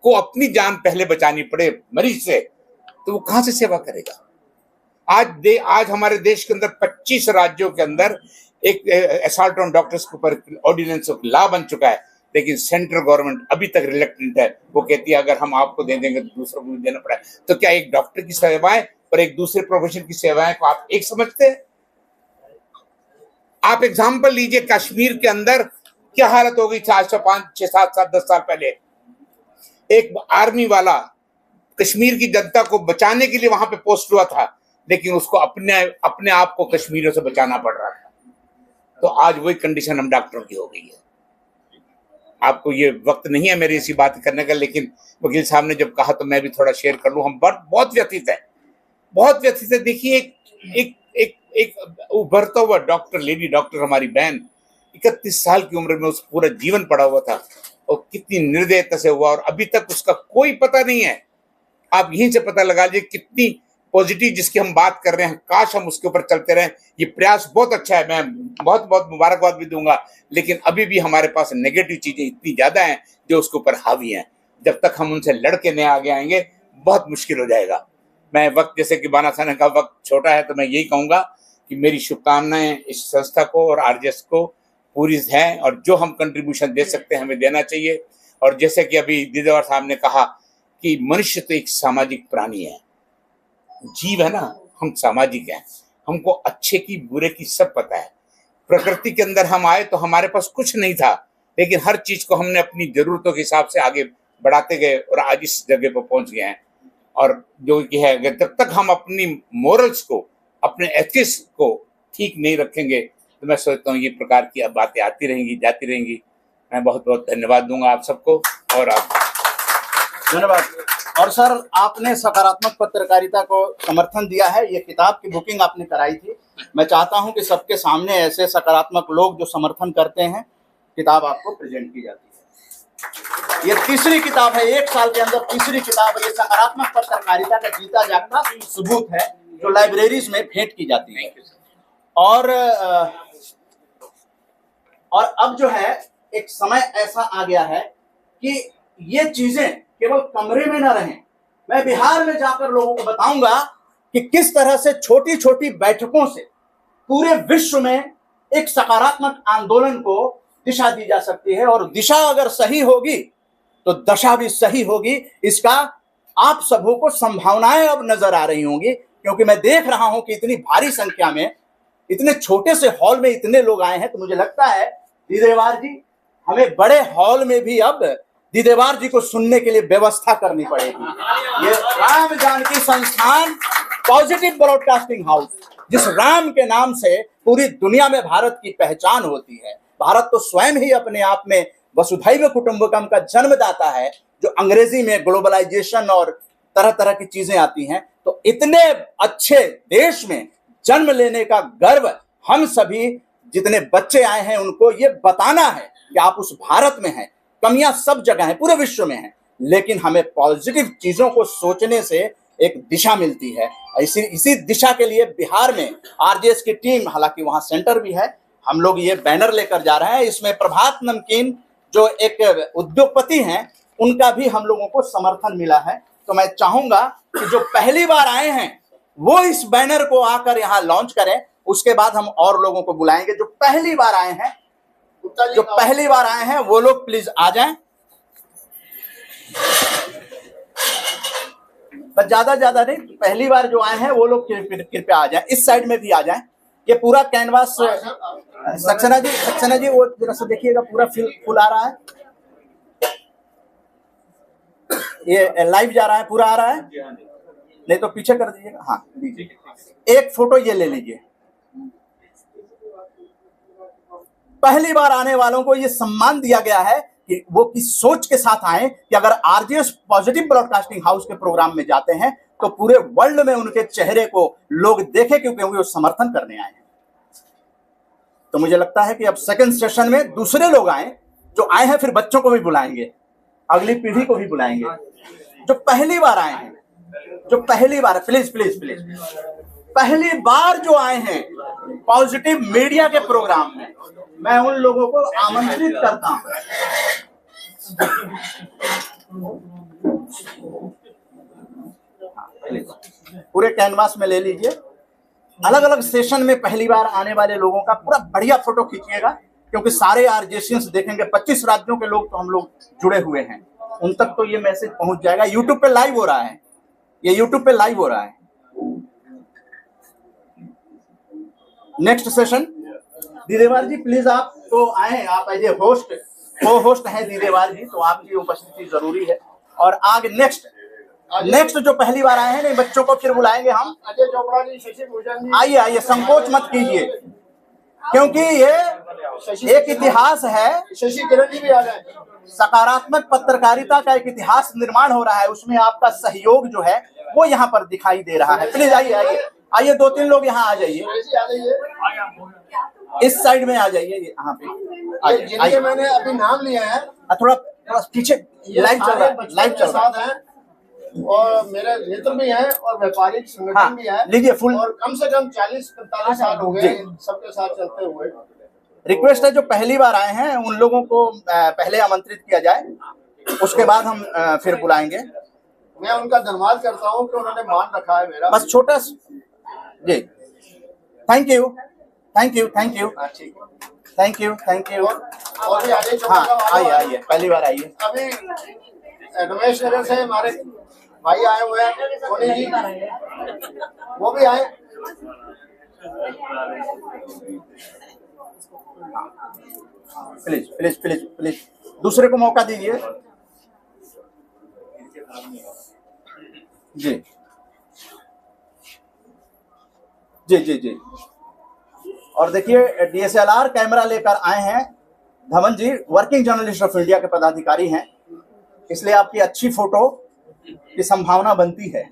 को अपनी जान पहले बचानी पड़े मरीज से, तो वो कहां से सेवा करेगा? आज हमारे देश के अंदर 25 राज्यों के अंदर एक असॉल्ट ऑन डॉक्टर्स के ऊपर ऑर्डिनेंस ऑफ लॉ बन चुका है, लेकिन सेंट्रल गवर्नमेंट अभी तक रिलेक्टेंट है। वो कहती है अगर हम आपको दे देंगे तो दूसरों को भी देना पड़ेगा। तो क्या एक डॉक्टर की सेवाएं और एक दूसरे प्रोफेशन की सेवाएं को आप एक समझते हैं? आप एग्जाम्पल लीजिए, कश्मीर के अंदर क्या हालत हो गई थी आज से 5, 6, 7, 10 साल पहले। एक आर्मी वाला कश्मीर की जनता को बचाने के लिए वहां पे पोस्ट हुआ था, लेकिन उसको अपने आप को कश्मीरियों से बचाना पड़ रहा था। तो आज वही कंडीशन हम डॉक्टरों की हो गई है। आपको ये वक्त नहीं है मेरी इसी बात करने का, लेकिन वकील साहब ने जब कहा तो मैं भी थोड़ा शेयर कर लूं। हम बहुत व्यथित है। देखिए एक उभरता हुआ डॉक्टर, लेडी डॉक्टर, हमारी बहन 31 साल की उम्र में उस पूरा जीवन पड़ा हुआ था, और कितनी निर्दयता से हुआ, और अभी तक उसका कोई पता नहीं है। आप यहीं से पता लगा लीजिए कितनी पॉजिटिव जिसकी हम बात कर रहे हैं, काश हम उसके ऊपर चलते रहें। ये प्रयास बहुत अच्छा है, मैं बहुत बहुत मुबारकबाद भी दूंगा, लेकिन अभी भी हमारे पास नेगेटिव चीजें इतनी ज्यादा हैं जो उसके ऊपर हावी हैं। जब तक हम उनसे लड़के नहीं आगे आएंगे बहुत मुश्किल हो जाएगा। मैं वक्त, जैसे कि बाना साहब का वक्त छोटा है, तो मैं यही कहूंगा कि मेरी शुभकामनाएं इस संस्था को और आरजेएस को पूरी हैं, और जो हम कंट्रीब्यूशन दे सकते हैं हमें देना चाहिए। और जैसे कि अभी दीदेवार साहब ने कहा कि मनुष्य तो एक सामाजिक प्राणी है, जीव है ना, हम सामाजिक हैं। हमको अच्छे की बुरे की सब पता है। प्रकृति के अंदर हम आए तो हमारे पास कुछ नहीं था, लेकिन हर चीज को हमने अपनी जरूरतों के हिसाब से आगे बढ़ाते गए और आज इस जगह पर पहुंच गए हैं। और जो कि है, अगर जब तक हम अपनी मोरल्स को, अपने एथिक्स को ठीक नहीं रखेंगे तो मैं सोचता हूँ ये प्रकार की अब बातें आती रहेंगी, जाती रहेंगी। मैं बहुत बहुत धन्यवाद दूंगा आप सबको। और आप धन्यवाद। और सर, आपने सकारात्मक पत्रकारिता को समर्थन दिया है। ये किताब की बुकिंग आपने कराई थी। मैं चाहता हूं कि सबके सामने ऐसे सकारात्मक लोग जो समर्थन करते हैं, किताब आपको प्रेजेंट की जाती है। ये तीसरी किताब है, 1 साल के अंदर तीसरी किताब है। ये सकारात्मक पत्रकारिता का जीता जागता सबूत है जो लाइब्रेरीज में भेंट की जाती है। और अब जो है एक समय ऐसा आ गया है कि ये चीजें केवल कमरे में न रहें। मैं बिहार में जाकर लोगों को बताऊंगा कि किस तरह से छोटी छोटी बैठकों से पूरे विश्व में एक सकारात्मक आंदोलन को दिशा दी जा सकती है। और दिशा अगर सही होगी तो दशा भी सही होगी। इसका आप सबों को संभावनाएं अब नजर आ रही होंगी, क्योंकि मैं देख रहा हूं कि इतनी भारी संख्या में, इतने छोटे से हॉल में इतने लोग आए हैं। तो मुझे लगता है दीदेवार जी, हमें बड़े हॉल में भी अब दीदेवार जी को सुनने के लिए व्यवस्था करनी पड़ेगी। ये राम जानकी संस्थान पॉजिटिव ब्रॉडकास्टिंग हाउस, जिस राम के नाम से पूरी दुनिया में भारत की पहचान होती है। भारत तो स्वयं ही अपने आप में वसुधैव कुटुंबकम का जन्मदाता है, जो अंग्रेजी में ग्लोबलाइजेशन और तरह तरह की चीजें आती हैं। तो इतने अच्छे देश में जन्म लेने का गर्व हम सभी जितने बच्चे आए हैं उनको ये बताना है कि आप उस भारत में हैं। कमियां सब जगह हैं, पूरे विश्व में हैं, लेकिन हमें पॉजिटिव चीजों को सोचने से एक दिशा मिलती है। इसी दिशा के लिए बिहार में आरजेएस की टीम, हालांकि वहां सेंटर भी है, हम लोग ये बैनर लेकर जा रहे हैं। इसमें प्रभात नमकीन जो एक उद्योगपति हैं, उनका भी हम लोगों को समर्थन मिला है। तो मैं चाहूंगा कि जो पहली बार आए हैं वो इस बैनर को आकर यहाँ लॉन्च करें। उसके बाद हम और लोगों को बुलाएंगे जो पहली बार आए हैं। वो लोग प्लीज आ जाएं, बस ज्यादा नहीं, पहली बार जो आए हैं वो लोग कृपया आ जाएं। इस साइड में भी आ जाएं। ये पूरा कैनवास सक्सेना जी वो जरा से देखिएगा, पूरा फुल आ रहा है। ये लाइव जा रहा है, पूरा आ रहा है, नहीं तो पीछे कर दीजिएगा। हाँ लीजिए, एक फोटो ये ले लीजिए। पहली बार आने वालों को ये सम्मान दिया गया है कि वो किस सोच के साथ आए कि अगर आरजेएस पॉजिटिव ब्रॉडकास्टिंग हाउस के प्रोग्राम में जाते हैं तो पूरे वर्ल्ड में उनके चेहरे को लोग देखें, क्योंकि वो समर्थन करने आए हैं। तो मुझे लगता है कि अब सेकंड सेशन में दूसरे लोग आए जो आए हैं, फिर बच्चों को भी बुलाएंगे, अगली पीढ़ी को भी बुलाएंगे जो पहली बार आए हैं, जो पहली बार, प्लीज पहली बार जो आए हैं पॉजिटिव मीडिया के प्रोग्राम में, मैं उन लोगों को आमंत्रित करता हूं। पूरे कैनवास में ले लीजिए। अलग अलग सेशन में पहली बार आने वाले लोगों का पूरा बढ़िया फोटो खींचिएगा, क्योंकि सारे आरजेएसियंस देखेंगे। 25 राज्यों के लोग तो हम लोग जुड़े हुए हैं, उन तक तो ये मैसेज पहुंच जाएगा। यूट्यूब पे लाइव हो रहा है, ये यूट्यूब पे लाइव हो रहा है। नेक्स्ट सेशन दीदेवार जी प्लीज आप तो आए, आप एज ए होस्ट, को होस्ट हैं दीदेवार जी, तो आपकी उपस्थिति जरूरी है। और आगे नेक्स्ट जो पहली बार आए हैं, नहीं बच्चों को फिर बुलाएंगे हम। अजय चोपड़ा जी, शशि भूषण जी, आइए संकोच मत कीजिए, क्योंकि ये एक इतिहास है। शशि किरण जी भी आ जाए। सकारात्मक पत्रकारिता का एक इतिहास निर्माण हो रहा है, उसमें आपका सहयोग जो है वो यहाँ पर दिखाई दे रहा है। प्लीज आइए 2-3 लोग यहाँ आ जाइए, इस साइड में आ जाइए, यहाँ पे जिनके मैंने अभी नाम लिया है, थोड़ा पीछे लाइव चल रहा है। और मेरे मित्र भी हैं और व्यापारिक संगठन भी है। लीजिए फुल, और कम से कम 40-45 साल हो गए सबके साथ चलते हुए। रिक्वेस्ट है जो पहली बार आए हैं उन लोगों को पहले आमंत्रित किया जाए, उसके बाद हम फिर बुलाएंगे। मैं उनका धन्यवाद करता हूं कि उन्होंने मान रखा है मेरा। बस छोटा जी, थैंक यू। और भी आगे हाँ आइए, पहली बार आइए। अभी रमेश नगर से हमारे भाई आए हुए हैं, सोनी जी, वो भी आए। प्लीज प्लीज प्लीज प्लीज दूसरे को मौका दीजिए। जी जी जी जी। और देखिए DSLR कैमरा लेकर आए हैं धवन जी, वर्किंग जर्नलिस्ट ऑफ इंडिया के पदाधिकारी हैं, इसलिए आपकी अच्छी फोटो की संभावना बनती है।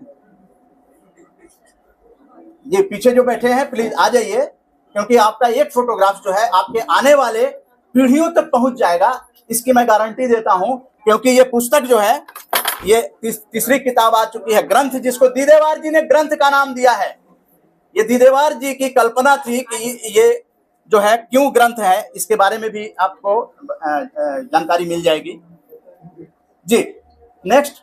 ये पीछे जो बैठे हैं प्लीज आ जाइए, क्योंकि आपका एक फोटोग्राफ जो है आपके आने वाले पीढ़ियों तक पहुंच जाएगा, इसकी मैं गारंटी देता हूं। क्योंकि ये पुस्तक जो है ये तीसरी किताब आ चुकी है, ग्रंथ जिसको दीदेवार जी ने ग्रंथ का नाम दिया है। ये दीदेवार जी की कल्पना थी कि ये जो है क्यों ग्रंथ है, इसके बारे में भी आपको जानकारी मिल जाएगी। जी नेक्स्ट,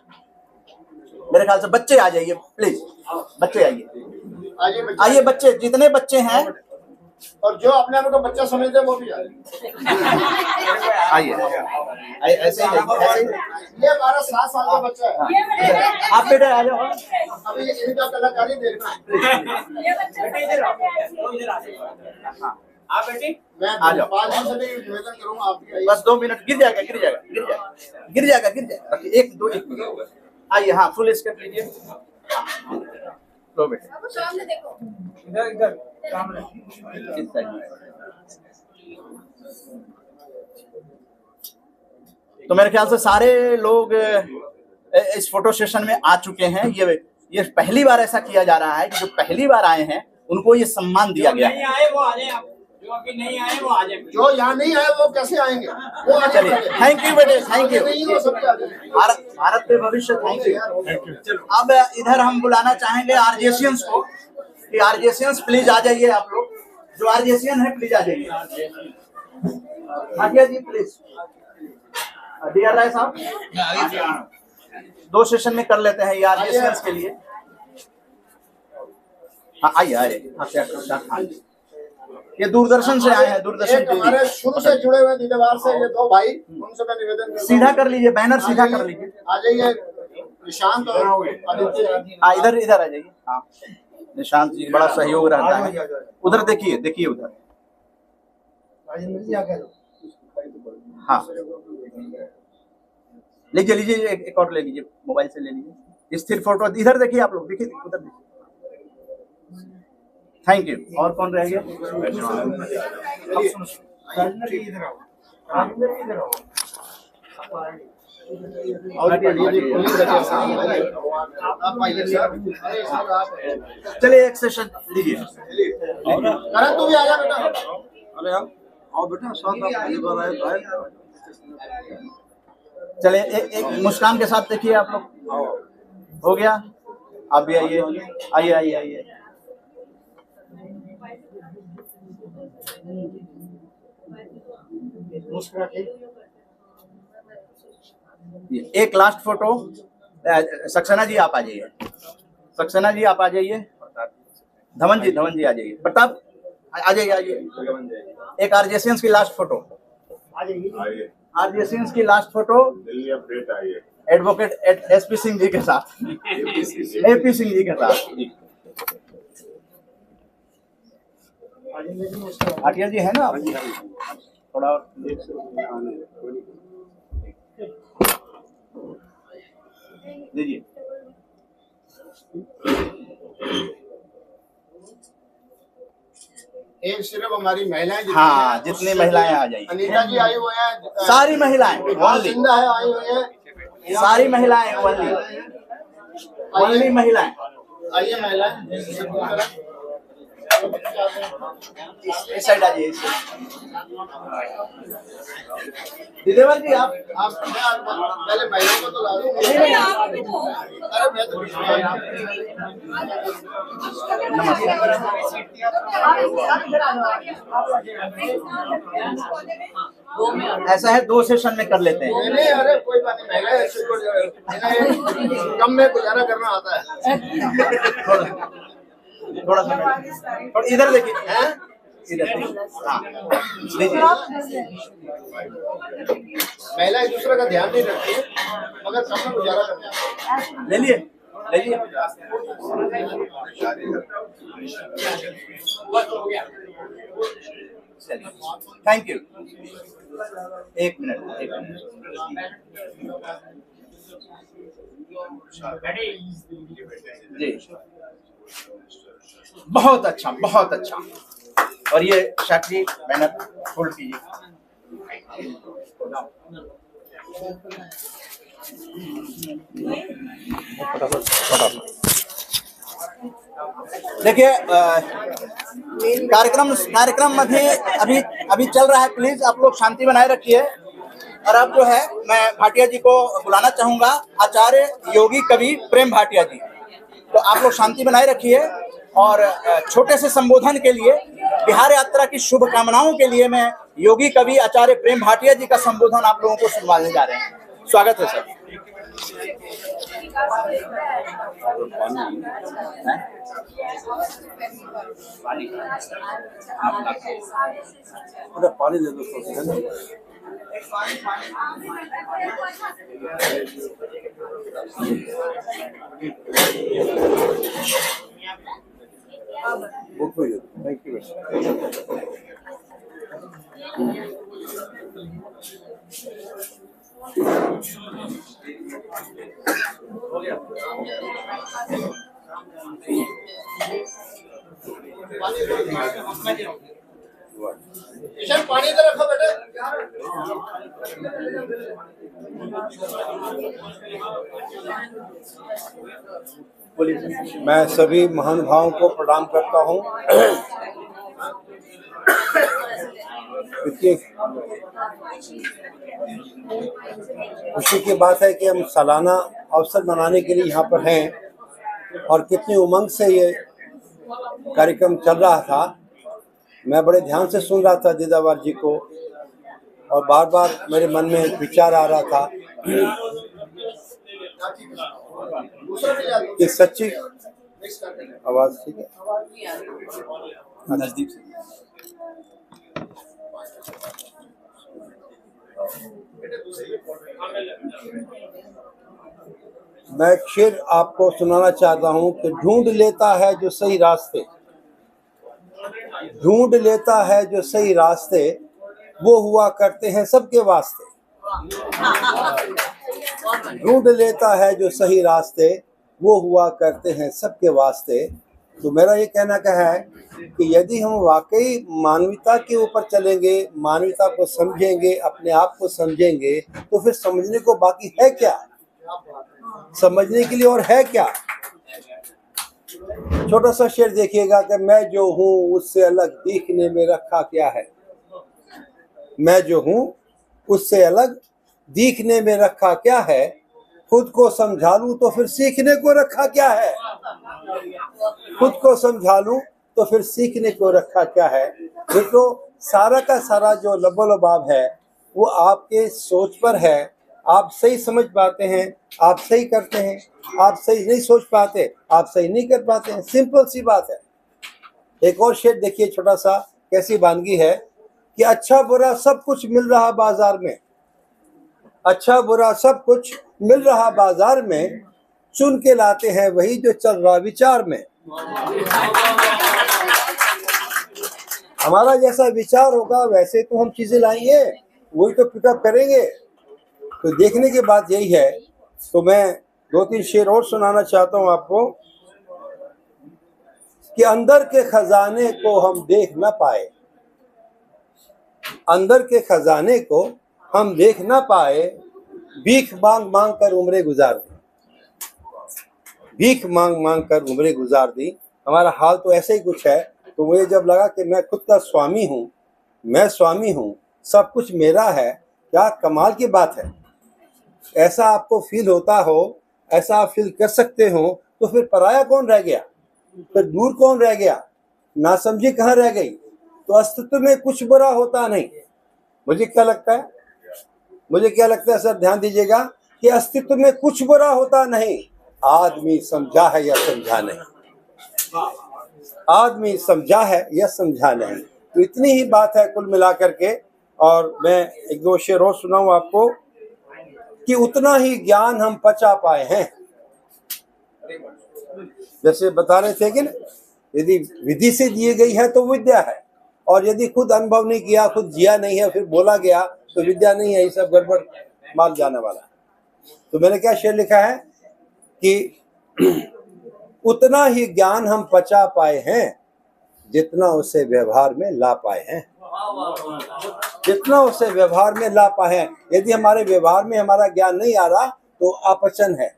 मेरे ख्याल से बच्चे आ जाइए प्लीज, बच्चे आइए, आइए बच्चे, जितने बच्चे हैं और जो अपने आप को बच्चा समझते हैं वो भी आइए, ऐसे ही ऐसे ही। ये हमारा 7 साल का बच्चा है। आप बेटे आ जाओ, अभी इनका कलाकारी देखना है। आप बेटी मैं आ जाओ। 5 दिन से भी निवेदन करूंगा, आप भी आइए। बस 2 मिनट, गिर जाएगा गिर जाएगा गिर जाएगा गिर जाएगा गिर जाएगा। रखिए, 1 2 1 मिनट आइए। हाँ फुल स्केप लीजिए, लो बेटे सामने देखो। इधर इधर सामने इस साइड। तो मेरे ख्याल से सारे लोग इस फोटो सेशन में आ चुके हैं। ये पहली बार ऐसा किया जा रहा है कि जो पहली बार आए हैं उनको ये सम्मान दिया गया है। आए वो आ जाए, आप जो अभी नहीं आए वो आ जाए। जो यहाँ नहीं आए वो कैसे आएंगे? वो आ चलिए, जाएंगे। थैंक यू बेटे, थैंक यू। नहीं वो सब आ जाएंगे। भारत के भविष्य, थैंक यू। अब इधर हम बुलाना चाहेंगे आरजेशियंस को कि आरजेशियंस प्लीज आ जाइए। आप लोग जो आरजेशियन है प्लीज आ जाइए। भाटिया जी प्लीज, डीआर राय साहब 2 सेशन में कर लेते हैं ये आरजेशियंस के लिए। हाँ आइए आइए। ये दूरदर्शन से आए हैं, दूरदर्शन एक हमारे शुरू से जुड़े हुए दीदेवार से ये 2 भाई, उनसे मैं निवेदन करूंगा। सीधा कर लीजिए, बैनर सीधा कर लीजिए। आ जाइए निशांत और आदित्य जी। हाँ इधर इधर आ जाइए। हाँ निशांत जी बड़ा सहयोग रहता है। उधर देखिए देखिए उधर। हाँ लीजिए लीजिए, एक और ले लीजिए, मोबाइल से ले लीजिए। स्थिर फोटो इधर देखिए, आप लोग देखिए उधर देखिए। Thank you. और कौन रह गया? चलिए एक सेशन लीजिए। करण तू भी आ जा बेटा। अरे आओ बेटा, चलिए एक मुस्कान के साथ देखिए आप लोग। हो गया, आप भी आइए आइए आइए आइए। एक लास्ट फोटो। सक्सेना जी आप आ जाइए, सक्सेना जी आप आ जाइए। धवन जी आ जाइए। प्रताप आ जाइए आइए। एक आरजेशियंस की लास्ट फोटो, आरजेशियंस की last photo advocate SP Singh ji के साथ, AP सिंह जी के साथ। भाटिया जी है ना थोड़ा दीजिए। एक सिर्फ हमारी महिलाएं जितनी हाँ हैं, जितनी उससे महिलाएं भी आ जाइए। अनीता जी आई हुई हैं, सारी महिलाएं ओनली, जिंदा है आई हुई हैं। सारी महिलाएं ओनली महिलाएं। आइए महिलाएं इस साइड आ जाइए। दिलेवर जी आप पहले महिलाओं को तो ला दो। अरे मैं तो ऐसा है 2 सेशन में कर लेते हैं। नहीं अरे कोई बात नहीं, महिलाएं कम में गुजारा करना आता है। थोड़ा सा और इधर देखिए, हाँ, लीजिए। महिला एक दूसरे का ध्यान नहीं रखती है मगर कम गुजारा करती है। ले लिए ले लिए। Thank you. एक मिनट एक मिनट। जी बहुत अच्छा बहुत अच्छा। और ये शर्ट जी मेहनत फुल कीजिए। देखिए कार्यक्रम मध्ये अभी अभी चल रहा है। प्लीज आप लोग शांति बनाए रखिए। और अब जो है मैं भाटिया जी को बुलाना चाहूंगा, आचार्य योगी कवि प्रेम भाटिया जी। तो आप लोग शांति बनाए रखिए और छोटे से संबोधन के लिए, बिहार यात्रा की शुभकामनाओं के लिए मैं योगी कवि आचार्य प्रेम भाटिया जी का संबोधन आप लोगों को सुनवाने जा रहे हैं। स्वागत है सर। पानी दे दो। Thank you. ईशान पानी इधर रखो बेटे। मैं सभी महानुभावों को प्रणाम करता हूँ। खुशी की बात है कि हम सालाना अवसर मनाने के लिए यहाँ पर हैं और कितनी उमंग से ये कार्यक्रम चल रहा था। मैं बड़े ध्यान से सुन रहा था दीदावर जी को और बार बार मेरे मन में एक विचार आ रहा था कि सच्ची आवाज ठीक है नजदीक से। मैं एक शेर आपको सुनाना चाहता हूँ कि ढूंढ लेता है जो सही रास्ते, ढूंढ लेता है जो सही रास्ते, वो हुआ करते हैं सबके वास्ते। ढूंढ लेता है जो सही रास्ते, वो हुआ करते हैं सबके वास्ते। तो मेरा ये कहना क्या है कि यदि हम वाकई मानवता के ऊपर चलेंगे, मानवता को समझेंगे, अपने आप को समझेंगे, तो फिर समझने को बाकी है क्या? समझने के लिए और है क्या? छोटा सा शेर देखिएगा कि मैं जो हूँ उससे अलग दिखने में रखा क्या है। मैं जो हूँ उससे अलग दिखने में रखा क्या है। खुद को समझा लूं तो फिर सीखने को रखा क्या है। खुद को समझा लूं तो फिर सीखने को रखा क्या है। देखो सारा का सारा जो लबोलबाब है वो आपके सोच पर है। आप सही समझ पाते हैं, आप सही करते हैं, आप सही नहीं सोच पाते, आप सही नहीं कर पाते हैं। सिंपल सी बात है। एक और शेर देखिए छोटा सा, कैसी वानगी है कि अच्छा बुरा सब कुछ मिल रहा बाजार में, अच्छा बुरा सब कुछ मिल रहा बाजार में, चुन के लाते हैं वही जो चल रहा विचार में। हमारा जैसा विचार होगा वैसे तो हम चीजें लाएंगे, वही तो पिकअप करेंगे। तो देखने की बात यही है। तो मैं 2-3 शेर और सुनाना चाहता हूं आपको कि अंदर के खजाने को हम देख ना पाए, अंदर के खजाने को हम देख ना पाए, भीख मांग मांग कर उम्रें गुजार दी, भीख मांग मांग कर उम्रें गुजार दी। हमारा हाल तो ऐसे ही कुछ है। तो मुझे जब लगा कि मैं खुद का स्वामी हूँ, मैं स्वामी हूँ, सब कुछ मेरा है, क्या कमाल की बात है। ऐसा आपको फील होता हो, ऐसा आप फील कर सकते हो, तो फिर पराया कौन रह गया, फिर दूर कौन रह गया, नासमझी कहाँ रह गई। तो अस्तित्व में कुछ बुरा होता नहीं। मुझे क्या लगता है, मुझे क्या लगता है सर, ध्यान दीजिएगा कि अस्तित्व में कुछ बुरा होता नहीं। आदमी समझा है या समझा नहीं, आदमी समझा है या समझा नहीं। तो इतनी ही बात है कुल मिलाकर के। और मैं एक दो शेर और सुनाऊं आपको कि उतना ही ज्ञान हम पचा पाए हैं। जैसे बता रहे थे कि ना, यदि विधि से दिए गई है तो विद्या है, और यदि खुद अनुभव नहीं किया, खुद जिया नहीं है, फिर बोला गया तो विद्या नहीं है। ये सब गड़बड़ माल जाने वाला है। तो मैंने क्या शेर लिखा है कि उतना ही ज्ञान हम पचा पाए हैं जितना उसे व्यवहार में ला पाए हैं। जितना उसे व्यवहार में ला पाए हैं। यदि हमारे व्यवहार में हमारा ज्ञान नहीं आ रहा तो अपचन है,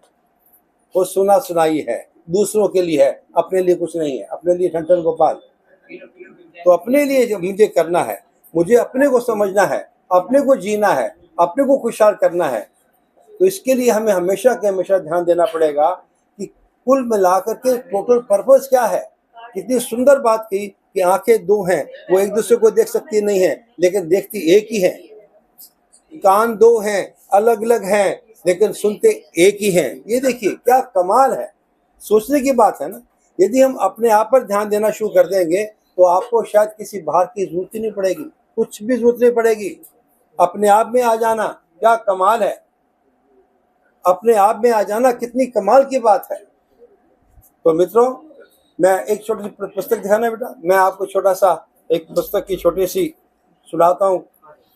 वो सुना सुनाई है, दूसरों के लिए है, अपने लिए कुछ नहीं है। अपने लिए ठन गोपाल। तो अपने लिए जो मुझे करना है, मुझे अपने को समझना है, अपने को जीना है, अपने को खुशहाल करना है। तो इसके लिए हमें हमेशा के हमेशा ध्यान देना पड़ेगा कि कुल मिलाकर के टोटल पर्पस क्या है। कितनी सुंदर बात की कि आंखें दो हैं, वो एक दूसरे को देख सकती नहीं है लेकिन देखती एक ही है। कान दो हैं, अलग अलग हैं लेकिन सुनते एक ही हैं। ये देखिए क्या कमाल है, सोचने की बात है ना। यदि हम अपने आप पर ध्यान देना शुरू कर देंगे तो आपको शायद किसी बाहर की जरूरत ही नहीं पड़ेगी, कुछ भी जरूरत नहीं पड़ेगी। अपने आप में आ जाना क्या कमाल है। अपने आप में आ जाना कितनी कमाल की बात है। तो मित्रों, मैं एक छोटी सी पुस्तक दिखाना बेटा, मैं आपको छोटा सा एक पुस्तक की छोटी सी सुनाता हूँ,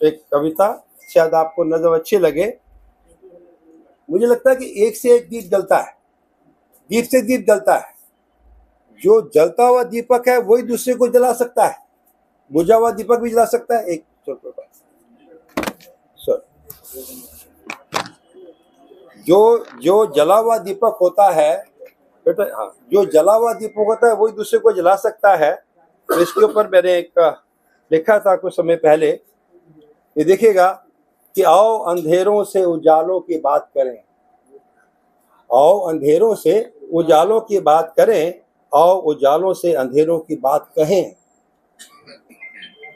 एक कविता, शायद आपको नजर अच्छी लगे। मुझे लगता है कि एक से एक दीप जलता है, दीप से दीप जलता है। जो जलता हुआ दीपक है वही दूसरे को जला सकता है, बुझा हुआ दीपक भी जला सकता है। एक जो जला हुआ दीपक होता है बेटा, हाँ, जो जला हुआ दीपक होता है वही दूसरे को जला सकता है। तो इसके ऊपर मैंने एक लिखा था कुछ समय पहले, ये देखिएगा कि आओ अंधेरों से उजालों की बात करें, आओ अंधेरों से उजालों की बात करें, आओ उजालों से अंधेरों की बात कहें,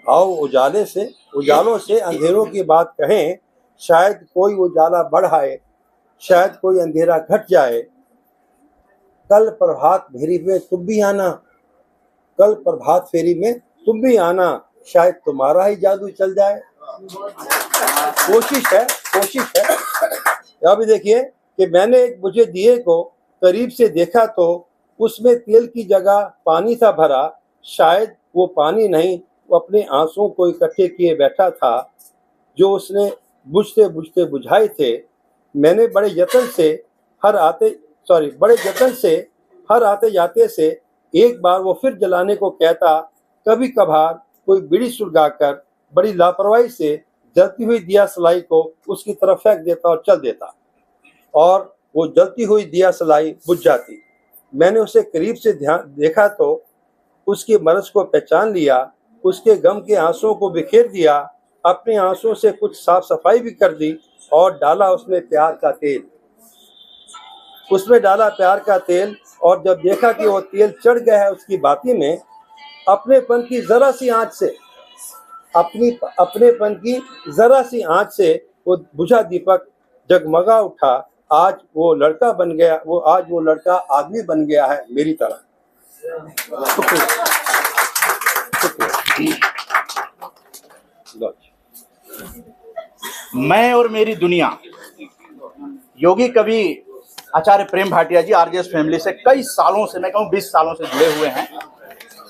आओ उजालों से अंधेरों की बात कहें। शायद कोई उजाला बढ़ाए, शायद कोई अंधेरा घट जाए। कल प्रभात फेरी में तुम भी आना, कल प्रभात फेरी में तुम भी आना, शायद तुम्हारा ही जादू चल जाए। कोशिश है। अभी देखिए कि मैंने एक बुझे दिए को करीब से देखा तो उसमें तेल की जगह पानी था भरा। शायद वो पानी नहीं, वो अपने आंसुओं को इकट्ठे किए बैठा था जो उसने बुझते बुझते बुझाए थे। मैंने बड़े जतन से हर आते जाते से एक बार वो फिर जलाने को कहता। कभी कभार कोई बीड़ी सुलगाकर बड़ी लापरवाही से जलती हुई दिया सलाई को उसकी तरफ फेंक देता और चल देता, और वो जलती हुई दिया सलाई बुझ जाती। मैंने उसे करीब से देखा तो उसकी मरज को पहचान लिया, उसके गम के आंसुओं को बिखेर दिया, अपने आंसुओं से कुछ साफ सफाई भी कर दी और डाला उसमें प्यार का तेल। और जब देखा कि वो तेल चढ़ गया है उसकी बाती में, अपनेपन की जरा सी आंच से वो बुझा दीपक जगमगा उठा। आज वो लड़का आदमी बन गया है मेरी तरह। मैं और मेरी दुनिया, योगी कवि आचार्य प्रेम भाटिया जी आरजेएस फैमिली से कई सालों से, मैं कहूँ 20 सालों से जुड़े हुए हैं,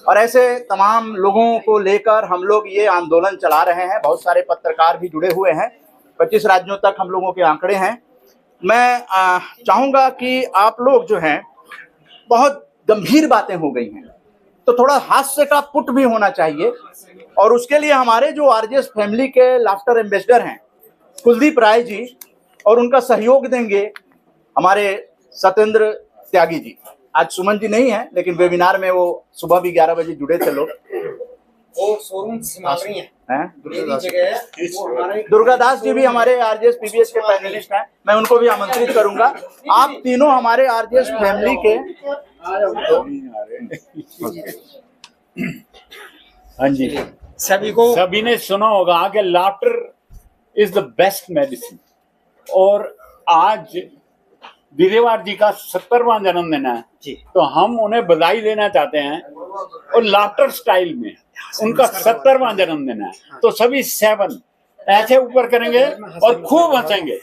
और ऐसे तमाम लोगों को लेकर हम लोग ये आंदोलन चला रहे हैं। बहुत सारे पत्रकार भी जुड़े हुए हैं, 25 राज्यों तक हम लोगों के आंकड़े हैं। मैं चाहूँगा कि आप लोग जो हैं, बहुत गंभीर बातें हो गई हैं तो थोड़ा हास्य का पुट भी होना चाहिए, और उसके लिए हमारे जो आरजेएस फैमिली के लाफ्टर एम्बेसडर हैं कुलदीप राय जी, और उनका सहयोग देंगे हमारे सत्येंद्र त्यागी जी। आज सुमन जी नहीं है लेकिन वेबिनार में वो सुबह भी 11 बजे जुड़े थे लोग। वो शोरूम संभाल रही हैं, दुर्गादास जी भी हमारे आरजेएस पीबीएस के पैनलिस्ट हैं, मैं उनको भी आमंत्रित करूंगा। आप तीनों हमारे आरजेएस फैमिली के। हाँ जी, सभी ने सुना होगा कि laughter is the best medicine. और आज दीदेवार जी का 70वां जन्मदिन है जी। तो हम उन्हें बधाई देना चाहते हैं और लाफ्टर स्टाइल में। उनका 70वां जन्मदिन है तो सभी 7 ऐसे ऊपर करेंगे और खूब हंसेंगे।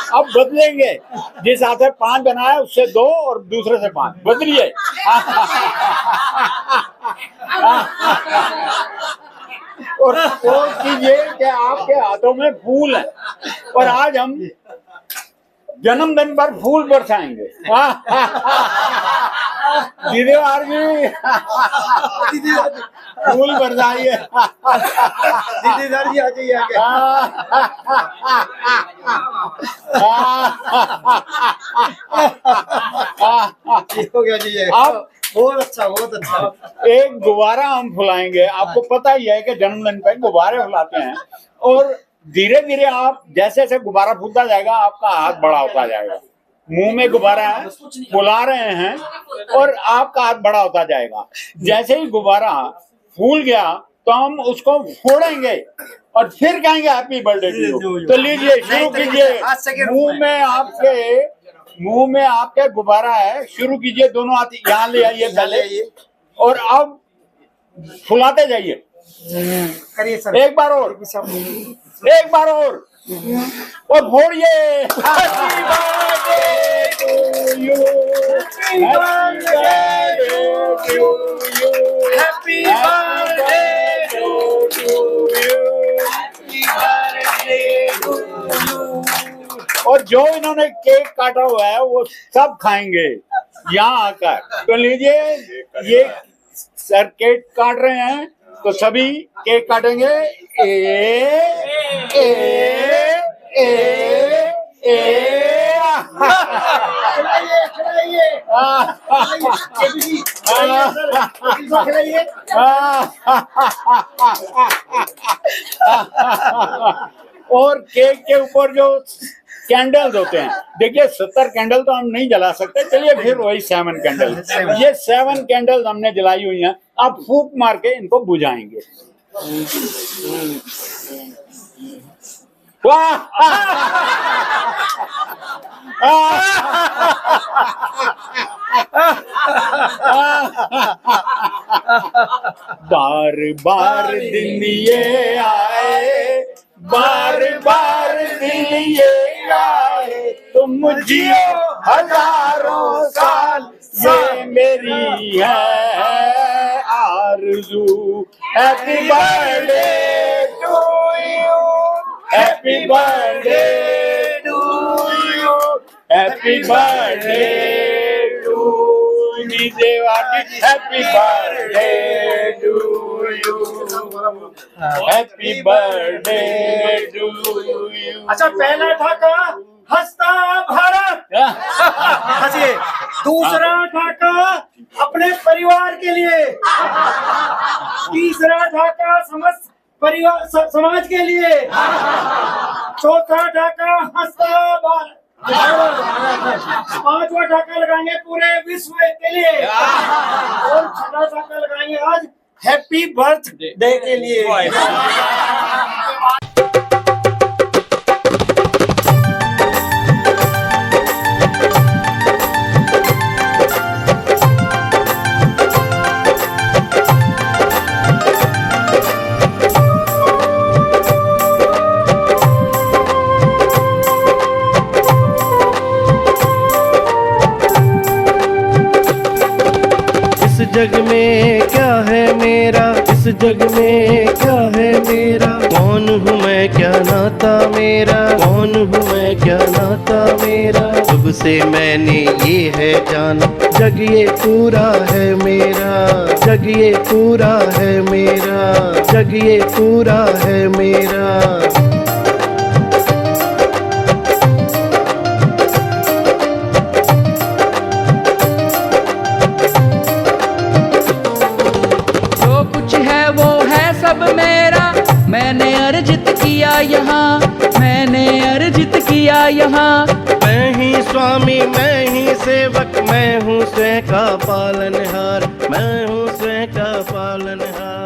अब बदलेंगे, जिस हाथ से 5 बनाया उससे 2 और दूसरे से 5 बदलिए। और कीजिए कि आपके हाथों में फूल है और आज हम जन्मदिन पर फूल बरसाएंगे। दीदेवार जी फूल बरसाइए। दीदीदार जी आ जाइए आगे। हो गया जी ये। अब बहुत अच्छा, बहुत अच्छा। एक गुब्बारा हम फुलाएंगे। आपको पता ही है कि जन्मदिन पे गुब्बारे फुलाते हैं और धीरे धीरे आप जैसे जैसे गुब्बारा फूलता जाएगा आपका हाथ बड़ा होता जाएगा। मुंह में गुब्बारा है, फुला रहे हैं और आपका हाथ बड़ा होता जाएगा। जैसे ही गुब्बारा फूल गया तो हम उसको फोड़ेंगे और फिर कहेंगे हैप्पी बर्थडे टू यू। तो लीजिए शुरू कीजिए। मुंह में आपके गुब्बारा है, शुरू कीजिए। दोनों हाथ यहाँ ले आइए पहले और अब फुलाते जाइए। करिए सर। एक बार और, एक बार और फोड़िए। Happy birthday to you, happy birthday to you, happy birthday to you, happy birthday to you. और जो इन्होंने केक काटा हुआ है वो सब खाएंगे यहाँ आकर। तो लीजिए, ये सर केक काट रहे हैं तो सभी केक काटेंगे। और केक के ऊपर जो कैंडल्स होते हैं, देखिए 70 कैंडल तो हम नहीं जला सकते, चलिए फिर वही 7 कैंडल। ये 7 कैंडल्स हमने जलाई हुई हैं, आप फूंक मार के इनको बुझाएंगे। वाह! बार बार दिन ये आए, बार बार दिन ये आए, तुम जियो हजारों साल, ये मेरी है आरज़ू। Happy birthday to you, happy birthday to you, happy birthday to दीदेवार ji, happy birthday to you, happy birthday to you. अच्छा, पहला ठाका हंसता भारत, हंसिए। दूसरा ठाका अपने परिवार के लिए, तीसरा ठाका समस्त परिवार समाज के लिए, चौथा ठाका हंसता भारत, 5वां ठाका लगाएंगे पूरे विश्व के लिए और 6वां ठाका लगाएंगे आज हैप्पी बर्थडे के लिए। इस जग में क्या है मेरा, इस जग में क्या है मेरा, कौन हूँ मैं क्या नाता मेरा, कौन हूँ मैं क्या नाता मेरा। जब से मैंने ये है जाना, जग ये पूरा है मेरा, जग ये पूरा है मेरा, जग ये पूरा है मेरा। सब मेरा, मैंने अर्जित किया यहाँ, मैंने अर्जित किया यहाँ। मैं ही स्वामी, मैं ही सेवक, मैं हूँ स्वयं का पालनहार, मैं हूँ स्वयं का पालनहार।